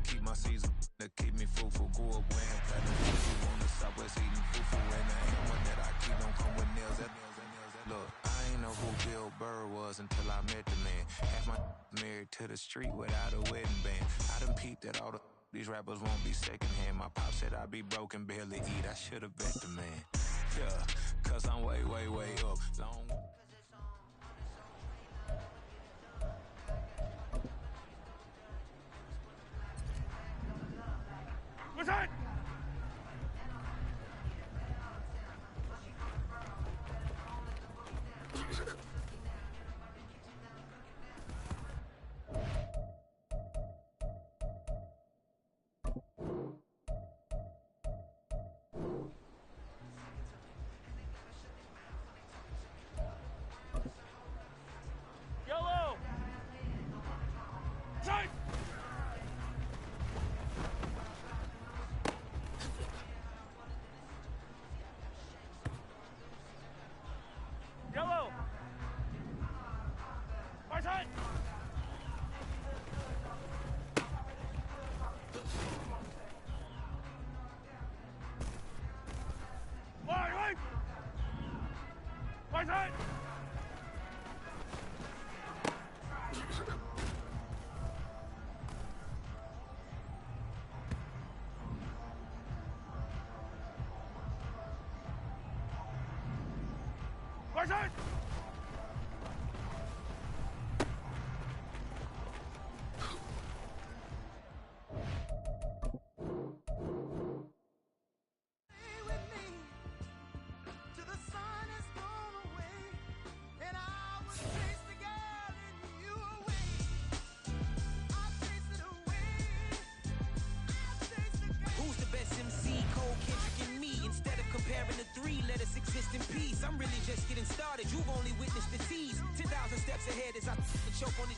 keep my season to keep me fruitful. Grew up wearing platinum shoes on the Southwest eating fufu, and the hammer that I keep don't come with nails. Look, I ain't know who Bill Burr was until I met the man. Half my married to the street without a wedding band. I done peeped that all these rappers won't be secondhand. My pop said I'd be broken, barely eat. I should've bet the man. Yeah, cause I'm way, way, way up. Long. What's that? Yellow! Tight! Yellow! Right side! Right! Right side! Right side! Who's the best MC? Cole, Kendrick, and me. Instead of comparing the three, let us exist in peace. I'm really just getting started. You've only witnessed the tease. 10,000 steps ahead as I choke on it.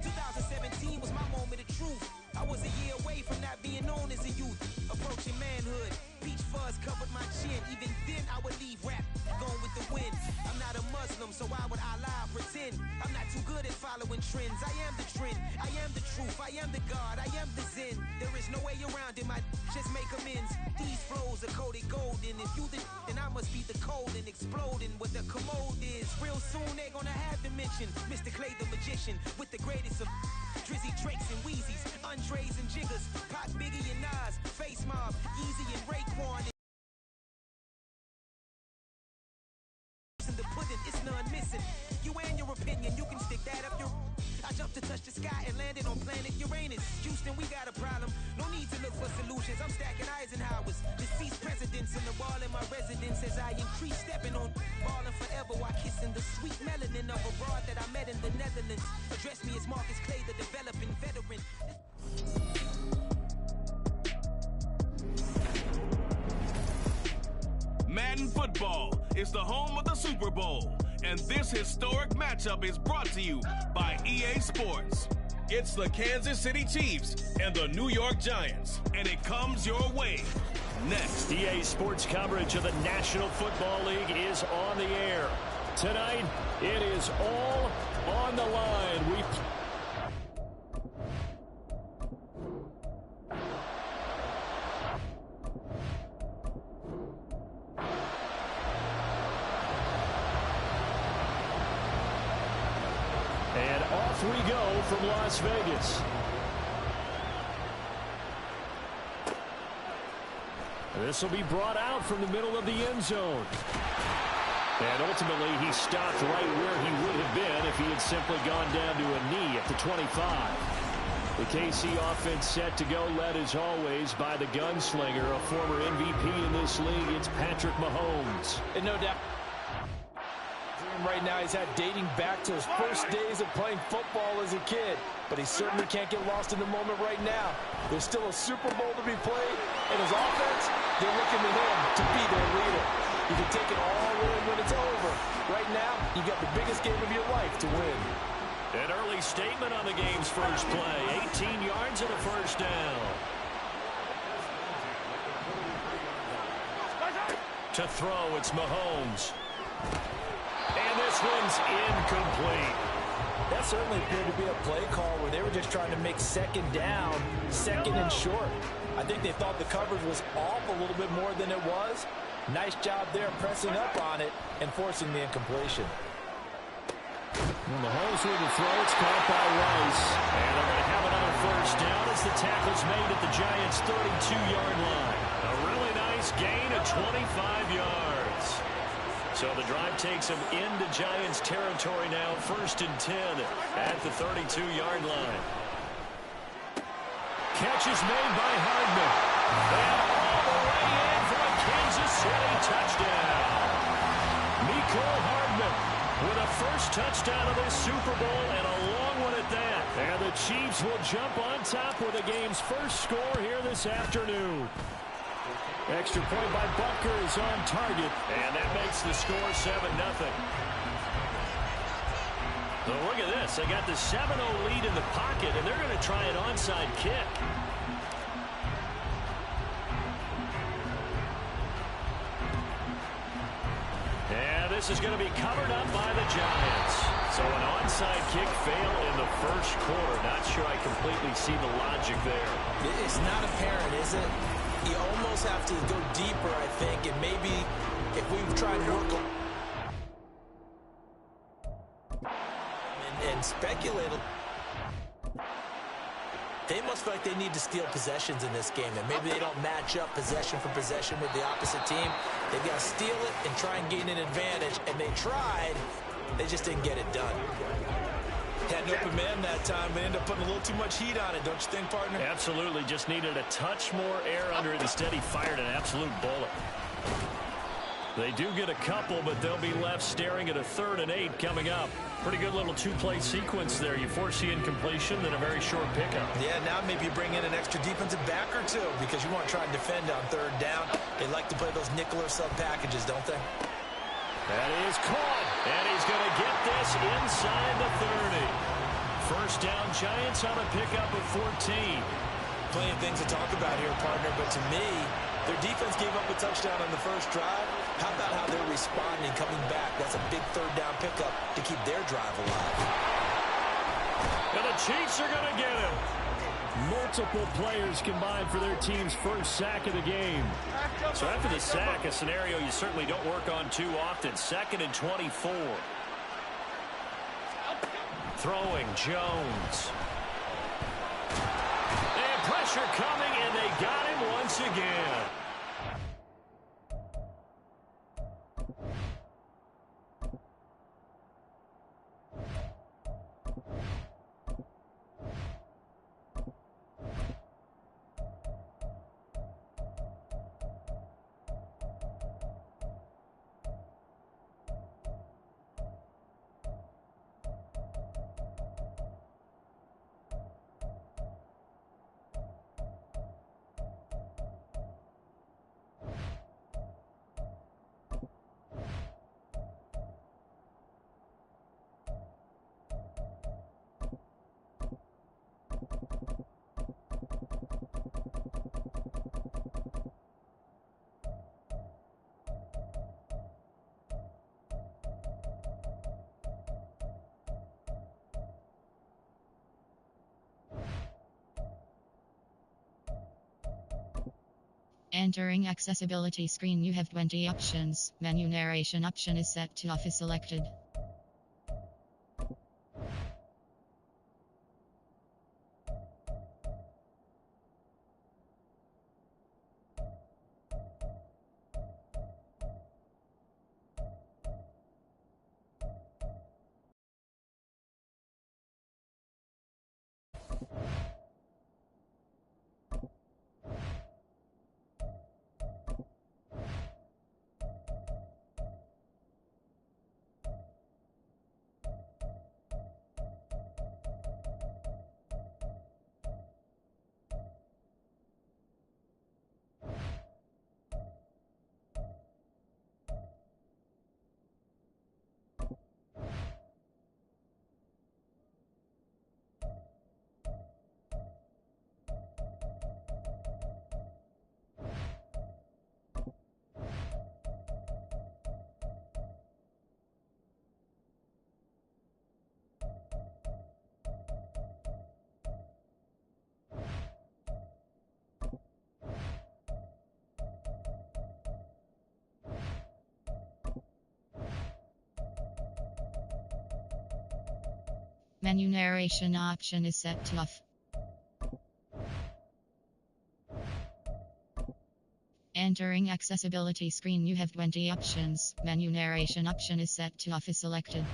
2017 was my moment of truth. I was a year away from not being known as a youth. Approaching manhood. Peach fuzz covered my chin. Even then, I would leave rap going with the wind. I'm not a Muslim, so why would I lie or pretend? I'm not too good at following trends. I am the trend. I am the truth. I am the God. I am the Zen. There is no way around it. My just make amends. These flows are coated golden. If you the then I must be the cold and exploding what the commode is. Real soon they're gonna have to mention Mr. Clay the magician with the greatest of Drizzy, Drakes, and Wheezies, Andres and Jiggers, Pac, Biggie, and Nas, Face Mob, Yeezy, and Raekwon. In the pudding, it's none missing. You and your opinion, you can stick that up your. I jumped to touch the sky and landed on planet Uranus. Houston, we got a problem. No need to look for solutions. I'm stacking Eisenhowers. Deceased presidents in the wall in my residence as I increase stepping on. Balling forever while kissing the sweet melanin of a broad that I met in the Netherlands. Address me as Marcus Clay, the developing veteran. Madden football is the home of the Super Bowl, and this historic matchup is brought to you by EA Sports. It's the Kansas City Chiefs and the New York Giants, and it comes your way next. EA Sports coverage of the National Football League is on the air. Tonight, it is all on the line. And off we go from Las Vegas. This will be brought out from the middle of the end zone. And ultimately, he stopped right where he would have been if he had simply gone down to a knee at the 25. The KC offense set to go, led as always by the gunslinger, a former MVP in this league. It's Patrick Mahomes. And no doubt. Right now he's had dating back to his first days of playing football as a kid, but he certainly can't get lost in the moment right now. There's still a Super Bowl to be played, and his offense, they're looking to him to be their leader. You can take it all in when it's over. Right now, you got the biggest game of your life to win. An early statement on the game's first play. 18 yards and a first down. To throw, it's Mahomes. And this one's incomplete. That certainly appeared to be a play call where they were just trying to make second down, second and short. I think they thought the coverage was off a little bit more than it was. Nice job there pressing up on it and forcing the incompletion. Well, the holes with the throw, it's caught by Rice. And they're going to have another first down as the tackle's made at the Giants' 32-yard line. A really nice gain of 25 yards. So the drive takes them into Giants territory now, 1st and 10 at the 32-yard line. Catch is made by Hardman. And all the way in for a Kansas City touchdown. Mecole Hardman with a first touchdown of this Super Bowl, and a long one at that. And the Chiefs will jump on top with the game's first score here this afternoon. Extra point by Butker is on target, and that makes the score 7-0. So look at this. They got the 7-0 lead in the pocket, and they're going to try an onside kick. And this is going to be covered up by the Giants. So an onside kick fail in the first quarter. Not sure I completely see the logic there. It's not apparent, is it? You almost have to go deeper, I think, and maybe if we've tried to work and speculate, they must feel like they need to steal possessions in this game, and maybe they don't match up possession for possession with the opposite team. They've got to steal it and try and gain an advantage, and they tried. They just didn't get it done. Had an open man that time, but ended up putting a little too much heat on it, don't you think, partner? Absolutely. Just needed a touch more air under it. Instead, he fired an absolute bullet. They do get a couple, but they'll be left staring at a 3rd and 8 coming up. Pretty good little two-play sequence there. You force the incompletion, then a very short pickup. Yeah, now maybe you bring in an extra defensive back or two because you want to try and defend on 3rd down. They like to play those nickel or sub packages, don't they? That is caught, and he's going to get this inside the 30. First down, Giants on a pickup of 14. Plenty of things to talk about here, partner, but to me, their defense gave up a touchdown on the first drive. How about how they're responding, coming back? That's a big 3rd down pickup to keep their drive alive. And the Chiefs are going to get him. Multiple players combined for their team's first sack of the game. So after the sack, a scenario you certainly don't work on too often. 2nd and 24. Throwing Jones. And pressure coming, and they got him once again. Entering accessibility screen, you have 20 options. Menu narration option is set to off is selected. Menu narration option is set to off. Entering accessibility screen, you have 20 options. Menu narration option is set to off is selected.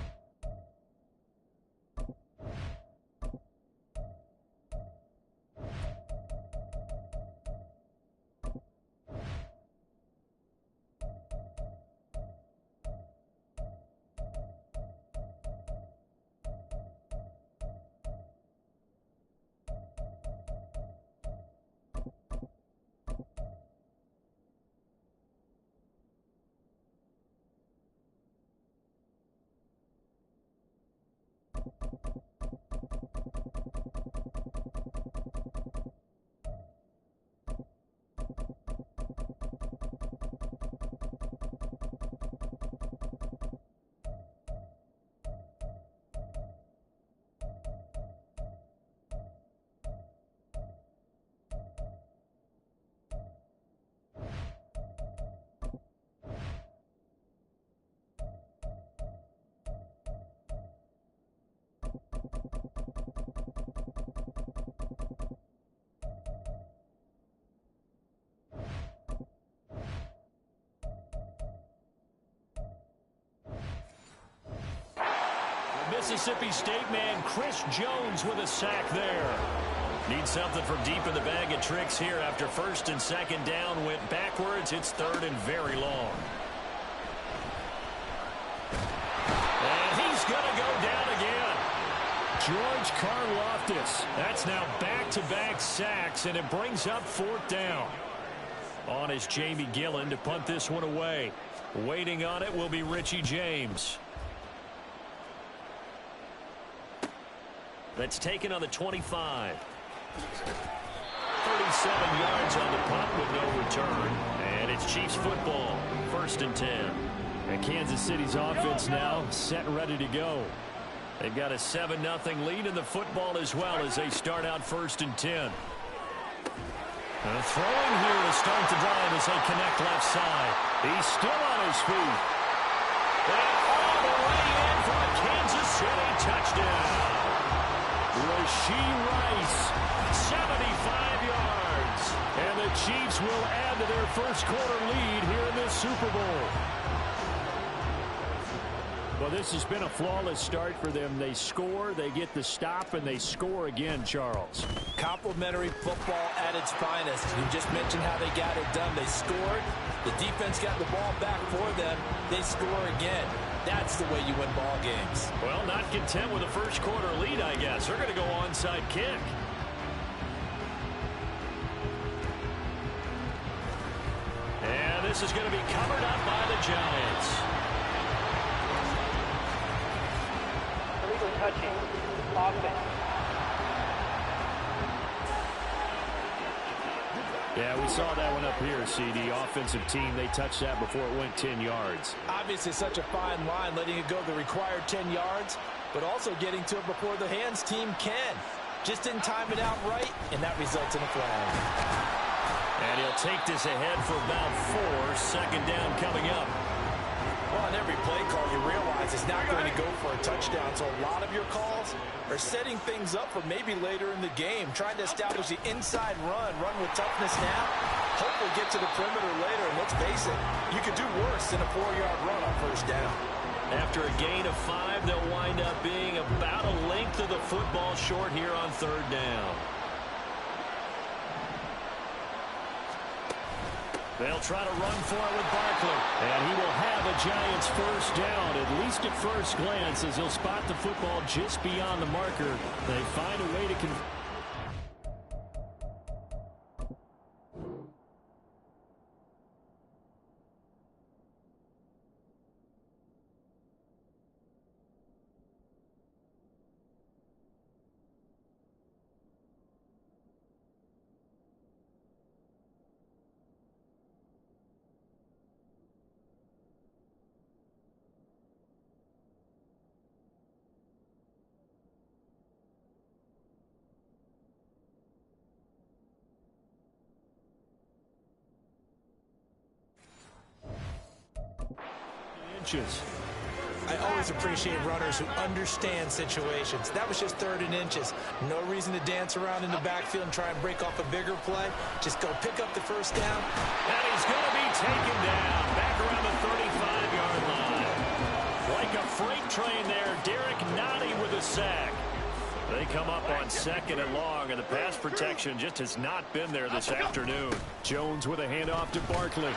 Mississippi State man Chris Jones with a sack there. Need something from deep in the bag of tricks here after first and second down went backwards. It's third and very long. And he's going to go down again. George Karlaftis. That's now back-to-back sacks, and it brings up fourth down. On is Jamie Gillen to punt this one away. Waiting on it will be Richie James. That's taken on the 25. 37 yards on the punt with no return. And it's Chiefs football. First and 10. And Kansas City's offense now set and ready to go. They've got a 7-0 lead in the football as well as they start out first and 10. Throwing here to start the drive as they connect left side. He's still on his feet. And all the way in for a Kansas City touchdown. Rashee Rice, 75 yards. And the Chiefs will add to their first quarter lead here in this Super Bowl. Well, this has been a flawless start for them. They score, they get the stop, and they score again, Charles. Complimentary football at its finest. You just mentioned how they got it done. They scored. The defense got the ball back for them. They score again. That's the way you win ball games. Well, not content with a first quarter lead, I guess. They're going to go onside kick. And this is going to be covered up by the Giants. Illegal touching. Offense. Yeah, we saw that one up here, CD. Offensive team, they touched that before it went 10 yards. Obviously such a fine line, letting it go the required 10 yards, but also getting to it before the hands team can. Just didn't time it out right, and that results in a flag. And he'll take this ahead for about 4. Second down coming up. Well, on every play call, you realize it's not going to go for a touchdown, so a lot of your calls are setting things up for maybe later in the game, trying to establish the inside run with toughness now, hopefully get to the perimeter later, and let's face it, you could do worse than a 4-yard run on first down. After a gain of 5, they'll wind up being about a length of the football short here on third down. They'll try to run for it with Barkley. And he will have a Giants first down, at least at first glance, as he'll spot the football just beyond the marker. They find a way to inches. I always appreciate runners who understand situations. That was just 3rd and inches. No reason to dance around in the backfield and try and break off a bigger play. Just go pick up the first down. And he's going to be taken down back around the 35-yard line. Like a freight train there, Derek Nottie with a sack. They come up on 2nd and long, and the pass protection just has not been there this afternoon. Jones with a handoff to Barkley.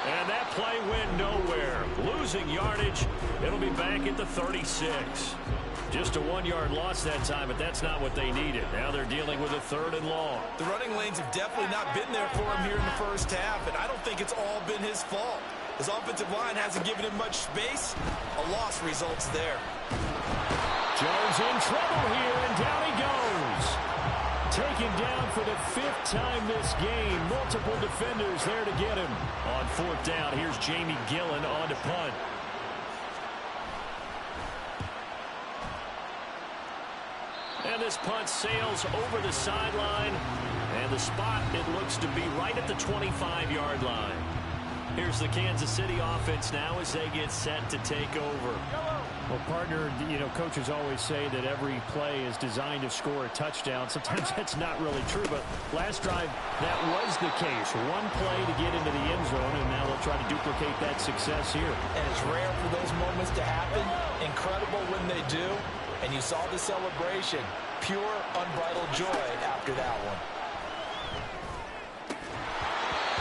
And that play went nowhere. Losing yardage. It'll be back at the 36. Just a 1-yard loss that time, but that's not what they needed. Now they're dealing with a 3rd and long. The running lanes have definitely not been there for him here in the first half, and I don't think it's all been his fault. His offensive line hasn't given him much space. A loss results there. Jones in trouble here, and down he goes. Taken down for the 5th time this game. Multiple defenders there to get him. On 4th down, here's Jamie Gillen on to punt. And this punt sails over the sideline. And the spot, it looks to be right at the 25-yard line. Here's the Kansas City offense now as they get set to take over. Well, partner, coaches always say that every play is designed to score a touchdown. Sometimes that's not really true, but last drive, that was the case. One play to get into the end zone, and now they'll try to duplicate that success here. And it's rare for those moments to happen. Incredible when they do. And you saw the celebration. Pure, unbridled joy after that one.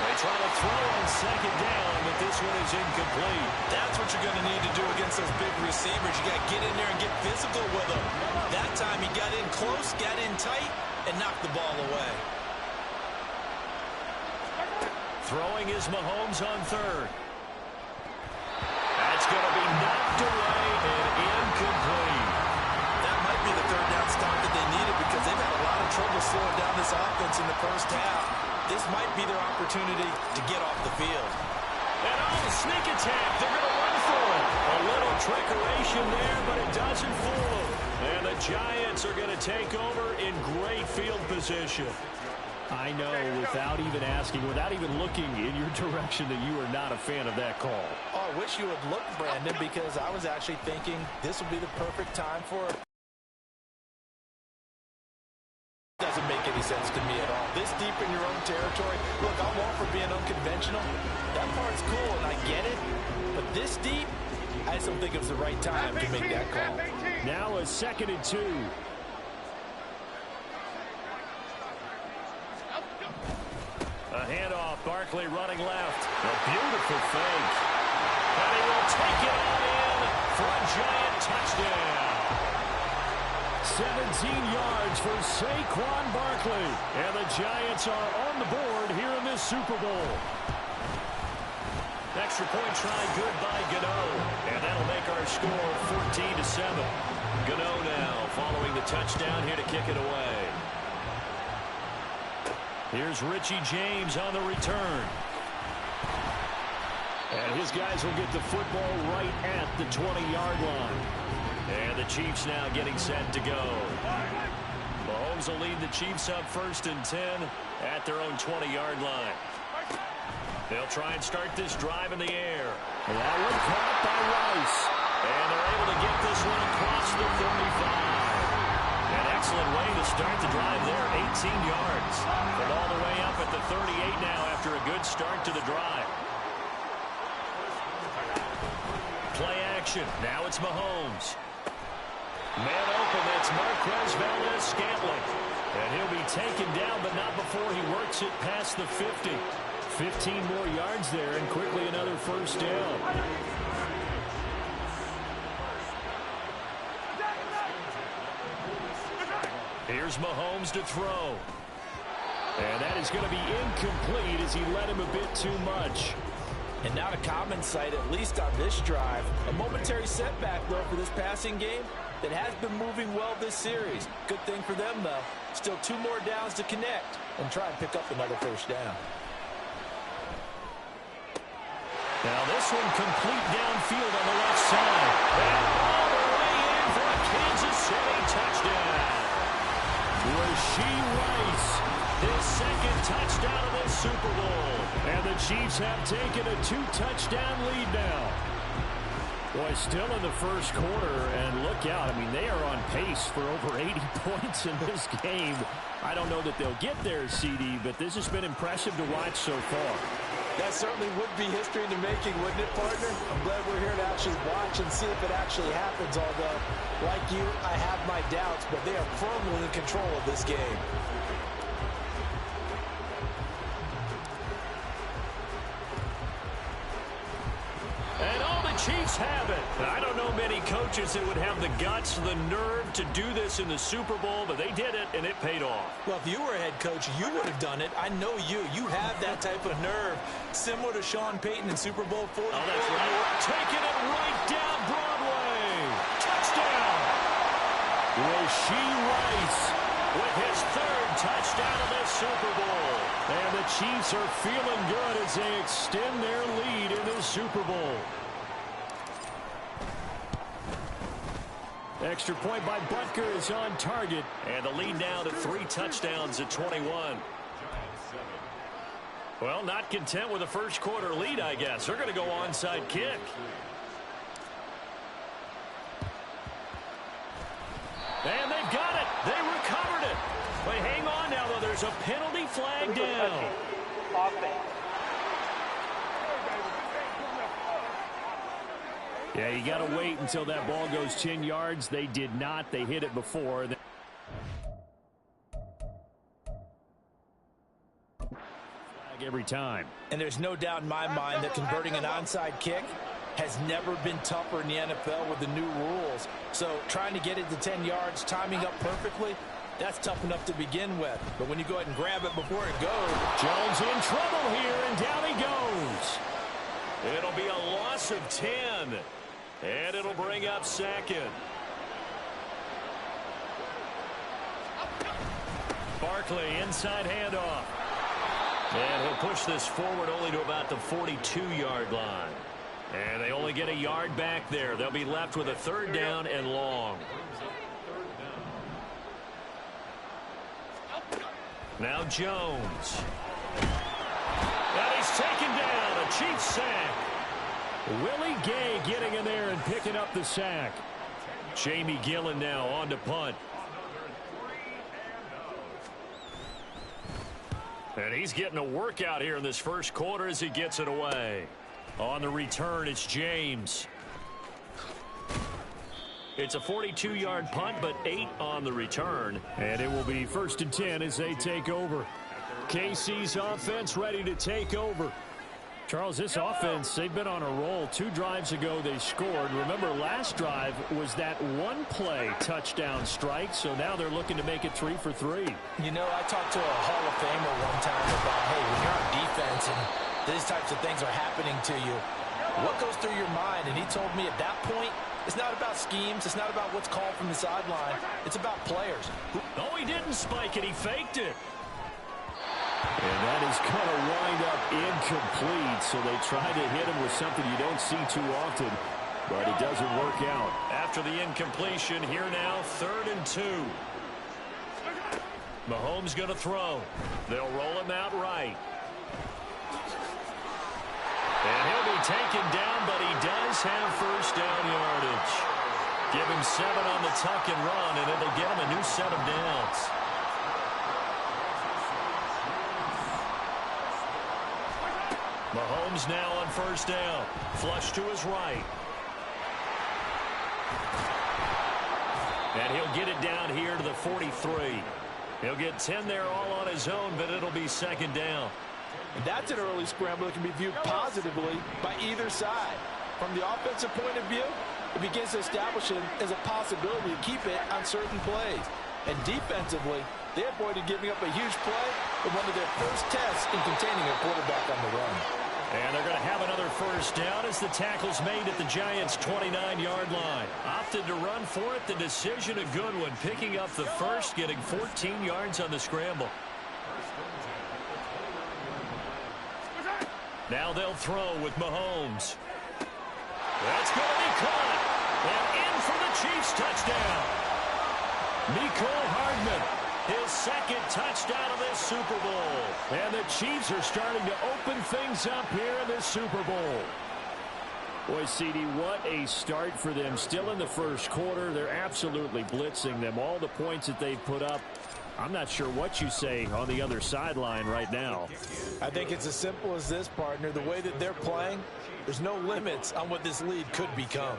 They try to throw on 2nd down, but this one is incomplete. That's what you're going to need to do against those big receivers. You got to get in there and get physical with them. That time he got in close, got in tight, and knocked the ball away. Throwing is Mahomes on 3rd. That's going to be knocked away and incomplete. That might be the 3rd down stop that they needed because they've had a lot of trouble slowing down this offense in the first half. This might be their opportunity to get off the field. And sneak attack. They're going to run for it. A little trickeration there, but it doesn't fool them. And the Giants are going to take over in great field position. I know, without even asking, without even looking in your direction, that you are not a fan of that call. Oh, I wish you would look, Brandon, because I was actually thinking this would be the perfect time for it. Doesn't make any sense to me at all. This deep in your own territory, look, I'm all for being unconventional. That part's cool, and I get it. But this deep, I just don't think it was the right time to make that call. Now a 2nd and 2. A handoff, Barkley running left. A beautiful fake. And he will take it on in for a Giant touchdown. 17 yards for Saquon Barkley. And the Giants are on the board here in this Super Bowl. Extra point try good by Gano. And that'll make our score 14-7. Gano now following the touchdown here to kick it away. Here's Richie James on the return. And his guys will get the football right at the 20-yard line. And the Chiefs now getting set to go. Mahomes will lead the Chiefs up 1st and 10 at their own 20-yard line. They'll try and start this drive in the air. That one caught by Rice. And they're able to get this one across the 35. An excellent way to start the drive there, 18 yards. From all the way up at the 38 now after a good start to the drive. Play action. Now it's Mahomes. Man open, that's Marquez Valdes-Scantling. And he'll be taken down, but not before he works it past the 50. 15 more yards there, and quickly another 1st down. Here's Mahomes to throw. And that is going to be incomplete as he led him a bit too much. And not a common sight, at least on this drive. A momentary setback, though, for this passing game that has been moving well this series. Good thing for them, though. Still 2 more downs to connect and try and pick up another 1st down. Now this one complete downfield on the left side. And all the way in for a Kansas City touchdown. Rashee Rice, his 2nd touchdown of this Super Bowl. And the Chiefs have taken a 2-touchdown lead now. Boy, still in the first quarter, and look out. I mean, they are on pace for over 80 points in this game. I don't know that they'll get there, CD, but this has been impressive to watch so far. That certainly would be history in the making, wouldn't it, partner? I'm glad we're here to actually watch and see if it actually happens, although, like you, I have my doubts, but they are firmly in control of this game. And all the Chiefs have it. I don't know many coaches that would have the guts, the nerve to do this in the Super Bowl, but they did it, and it paid off. Well, if you were a head coach, you would have done it. I know you. You have that type of nerve, similar to Sean Payton in Super Bowl 40. Oh, that's right. Taking it right down Broadway. Touchdown. Rashee Rice with his third touchdown of this Super Bowl. And the Chiefs are feeling good as they extend their lead in the Super Bowl. Extra point by Butker is on target. And the lead now to 3 touchdowns at 21. Well, not content with a first quarter lead, I guess. They're going to go onside kick. And they've got it. They recovered it. But hang on now, though. There's a penalty flag down. Yeah, you got to wait until that ball goes 10 yards. They did not. They hit it before. Flag every time. And there's no doubt in my mind that converting an onside kick has never been tougher in the NFL with the new rules. So trying to get it to 10 yards, timing up perfectly, that's tough enough to begin with. But when you go ahead and grab it before it goes. Jones in trouble here, and down he goes. It'll be a loss of 10. And it'll bring up second. Barkley, inside handoff. And he'll push this forward only to about the 42-yard line. And they only get a yard back there. They'll be left with a third down and long. Now Jones. And he's taken down. A Chiefs sack. Willie Gay getting in there and picking up the sack. Jamie Gillen now on to punt. And he's getting a workout here in this first quarter as he gets it away. On the return, it's James. It's a 42-yard punt, but 8 on the return. And it will be 1st and 10 as they take over. KC's offense ready to take over. Charles, this offense, they've been on a roll. 2 drives ago, they scored. Remember, last drive was that one-play touchdown strike, so now they're looking to make it 3 for 3. You know, I talked to a Hall of Famer one time about, hey, when you're on defense and these types of things are happening to you, what goes through your mind? And he told me at that point, it's not about schemes. It's not about what's called from the sideline. It's about players. Oh, he didn't spike it. He faked it. And that is going to wind up incomplete, so they try to hit him with something you don't see too often, but it doesn't work out. After the incompletion, here now, 3rd and 2. Mahomes going to throw. They'll roll him out right. And he'll be taken down, but he does have first down yardage. Give him 7 on the tuck and run, and it'll get him a new set of downs. Mahomes now on first down. Flush to his right. And he'll get it down here to the 43. He'll get 10 there all on his own, but it'll be 2nd down. And that's an early scramble that can be viewed positively by either side. From the offensive point of view, it begins to establish it as a possibility to keep it on certain plays. And defensively, they avoided giving up a huge play in one of their first tests in containing a quarterback on the run. And they're going to have another first down as the tackle's made at the Giants' 29-yard line. Opted to run for it. The decision a good one. Picking up the first, getting 14 yards on the scramble. Now they'll throw with Mahomes. That's going to be caught. And in for the Chiefs touchdown. Mecole Hardman, his 2nd touchdown of this Super Bowl. And the Chiefs are starting to open things up here in this Super Bowl. Boy, CD, what a start for them. Still in the first quarter. They're absolutely blitzing them. All the points that they've put up, I'm not sure what you say on the other sideline right now. I think it's as simple as this, partner. The way that they're playing, there's no limits on what this lead could become.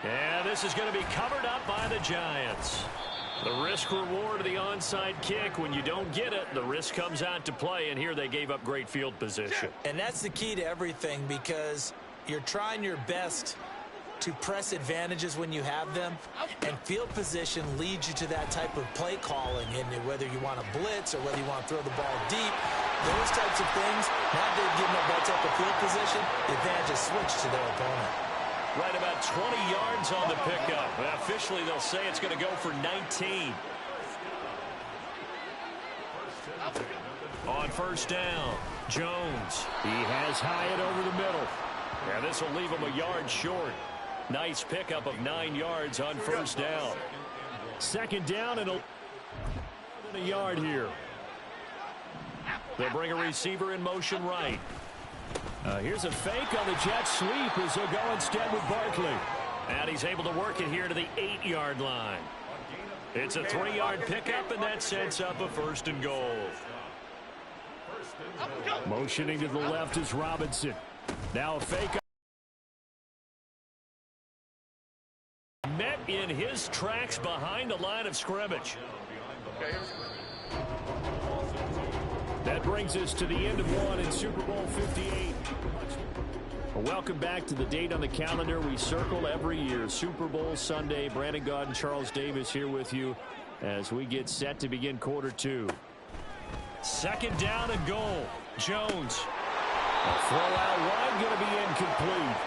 And this is going to be covered up by the Giants. The risk reward of the onside kick. When you don't get it, the risk comes out to play, and here they gave up great field position. And that's the key to everything, because you're trying your best to press advantages when you have them, and field position leads you to that type of play calling, and whether you want to blitz or whether you want to throw the ball deep, those types of things. Now they've given up that type of field position, the advantage is switched to their opponent. Right about 20 yards on the pickup. Officially, they'll say it's going to go for 19. On first down, Jones. He has Hyatt over the middle. And this will leave him a yard short. Nice pickup of 9 yards on first down. Second down and a yard here. They'll bring a receiver in motion right. Here's a fake on the jet sweep as they'll go instead with Barkley. And he's able to work it here to the 8-yard line. It's a 3-yard pickup, and that sets up a first and goal. Motioning to the left is Robinson. Now a fake. Met in his tracks behind the line of scrimmage. That brings us to the end of one in Super Bowl 58. Welcome back to the date on the calendar we circle every year. Super Bowl Sunday. Brandon Gaud and Charles Davis here with you as we get set to begin quarter two. Second down and goal. Jones. A throw out wide, going to be incomplete.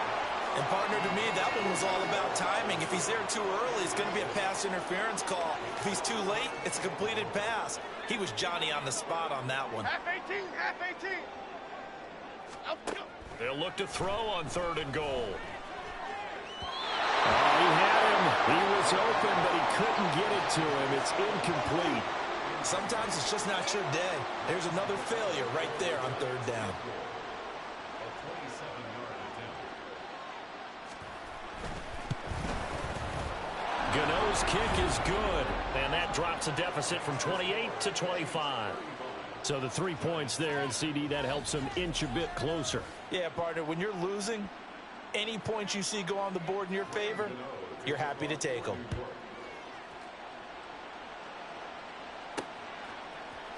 And partner, to me, that one was all about timing. If he's there too early, it's going to be a pass interference call. If he's too late, it's a completed pass. He was Johnny on the spot on that one. Half 18, half 18. They'll look to throw on third and goal. He had him. He was open, but he couldn't get it to him. It's incomplete. Sometimes it's just not your day. There's another failure right there on third down. Gano's kick is good, and that drops a deficit from 28 to 25. So the 3 points there, and CD, that helps them inch a bit closer. Yeah, partner, when you're losing, any points you see go on the board in your favor, you're happy to take them.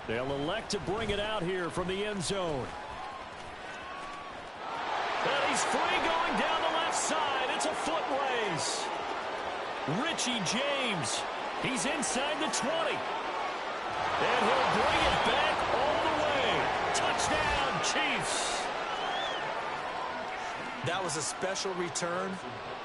They'll elect to bring it out here from the end zone. And he's free going down the left side. It's a foot race. Richie James, he's inside the 20. And he'll bring it back all the way. Touchdown, Chiefs. That was a special return,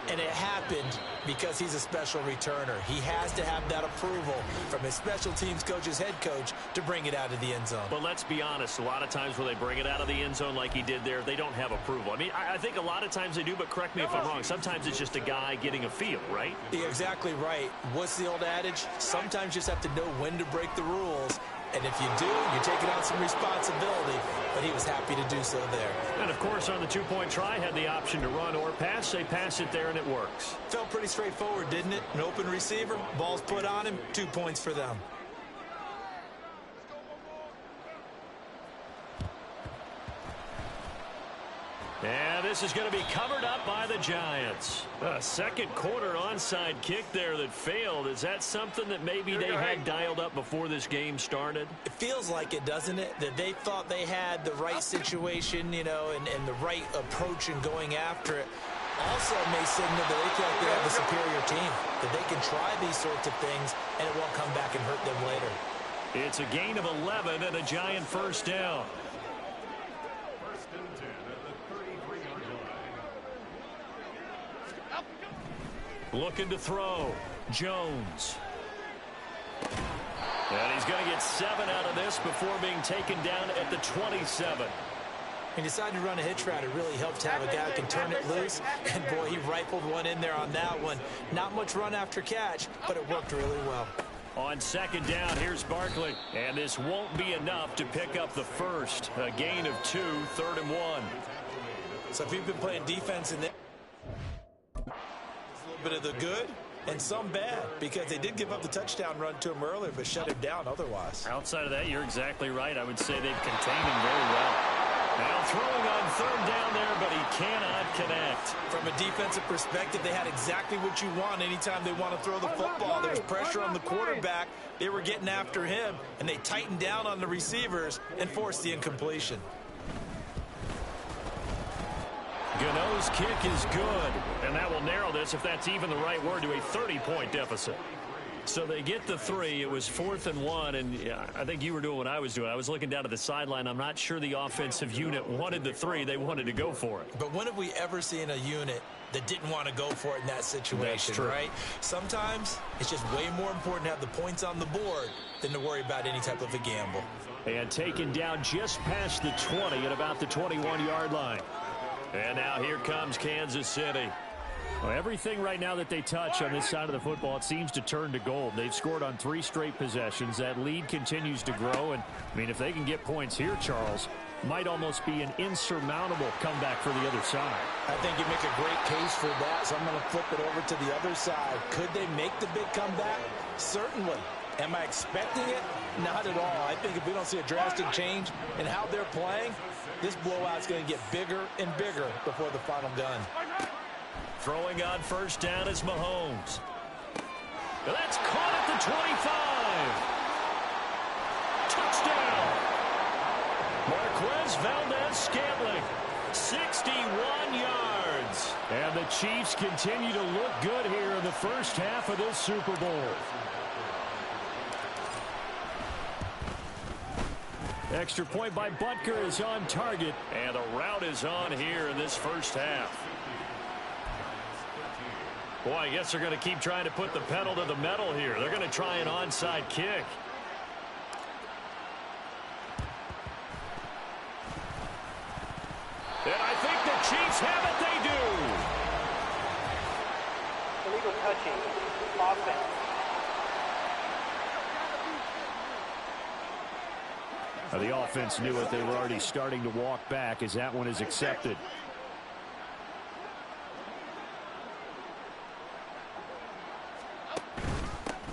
and it happened because he's a special returner. He has to have that approval from his special teams coach's head coach to bring it out of the end zone. But let's be honest, a lot of times when they bring it out of the end zone like he did there, they don't have approval. I mean, I think a lot of times they do, but correct me if I'm wrong. Sometimes it's just a guy getting a feel, right? You're exactly right. What's the old adage? Sometimes you just have to know when to break the rules. And if you do, you're taking on some responsibility. But he was happy to do so there. And, of course, on the two-point try, had the option to run or pass. They pass it there, and it works. Felt pretty straightforward, didn't it? An open receiver, ball's put on him, 2 points for them. And this is going to be covered up by the Giants. A second quarter onside kick there that failed. Is that something that maybe they had dialed up before this game started? It feels like it, doesn't it? That they thought they had the right situation, you know, and the right approach in going after it. Also may signal that they feel like they have the superior team, that they can try these sorts of things, and it won't come back and hurt them later. It's a gain of 11 and a Giant first down. Looking to throw. Jones. And he's going to get 7 out of this before being taken down at the 27. He decided to run a hitch route. It really helped to have a guy who can turn it loose. And, boy, he rifled one in there on that one. Not much run after catch, but it worked really well. On second down, here's Barkley. And this won't be enough to pick up the first. A gain of 2, 3rd and 1. So if you've been playing defense in there, there's a little bit of the good and some bad, because they did give up the touchdown run to him earlier, but shut him down otherwise. Outside of that, you're exactly right. I would say they've contained him very well. Now throwing on 3rd down there, but he cannot connect. From a defensive perspective, they had exactly what you want anytime they want to throw the football. There's pressure on the quarterback. They were getting after him, and they tightened down on the receivers and forced the incompletion. Gano's kick is good, and that will narrow this, if that's even the right word, to a 30-point deficit. So they get the 3. It was 4th and 1, and yeah, I think you were doing what I was doing. I was looking down at the sideline. I'm not sure the offensive unit wanted the 3. They wanted to go for it. But when have we ever seen a unit that didn't want to go for it in that situation, right? Sometimes it's just way more important to have the points on the board than to worry about any type of a gamble. And taken down just past the 20 at about the 21-yard line. And now here comes Kansas City. Well, everything right now that they touch on this side of the football, it seems to turn to gold. They've scored on 3 straight possessions. That lead continues to grow. And, I mean, if they can get points here, Charles, might almost be an insurmountable comeback for the other side. I think you make a great case for that, so I'm going to flip it over to the other side. Could they make the big comeback? Certainly. Am I expecting it? Not at all. I think if we don't see a drastic change in how they're playing, this blowout's going to get bigger and bigger before the final gun. Throwing on 1st down is Mahomes. That's caught at the 25. Touchdown. Marquez Valdez-Scantling. 61 yards. And the Chiefs continue to look good here in the first half of this Super Bowl. Extra point by Butker is on target. And the route is on here in this first half. Boy, I guess they're going to keep trying to put the pedal to the metal here. They're going to try an onside kick. And I think the Chiefs have it. They do. Illegal touching. Offense. The offense knew it. They were already starting to walk back as that one is accepted.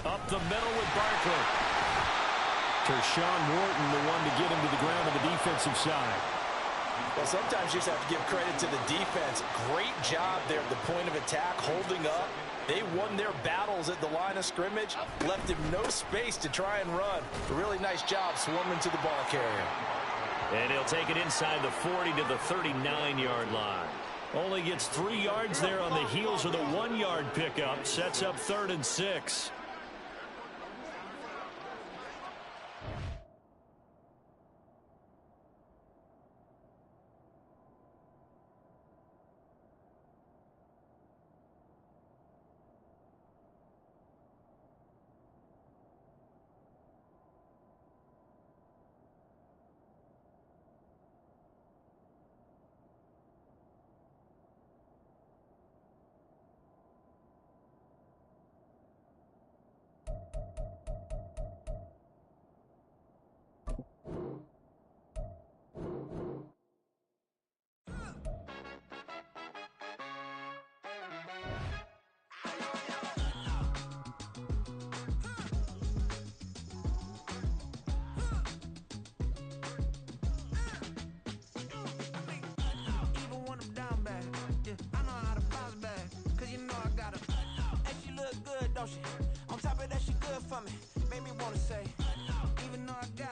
Up the middle with Barkley. Tershawn Wharton, the one to get him to the ground on the defensive side. Well, sometimes you just have to give credit to the defense. Great job there at the point of attack, holding up. They won their battles at the line of scrimmage, left him no space to try and run. A really nice job swarming to the ball carrier. And he'll take it inside the 40 to the 39-yard line. Only gets 3 yards there on the heels of the 1-yard pickup. Sets up 3rd and 6. On top of that, she good for me. Made me wanna say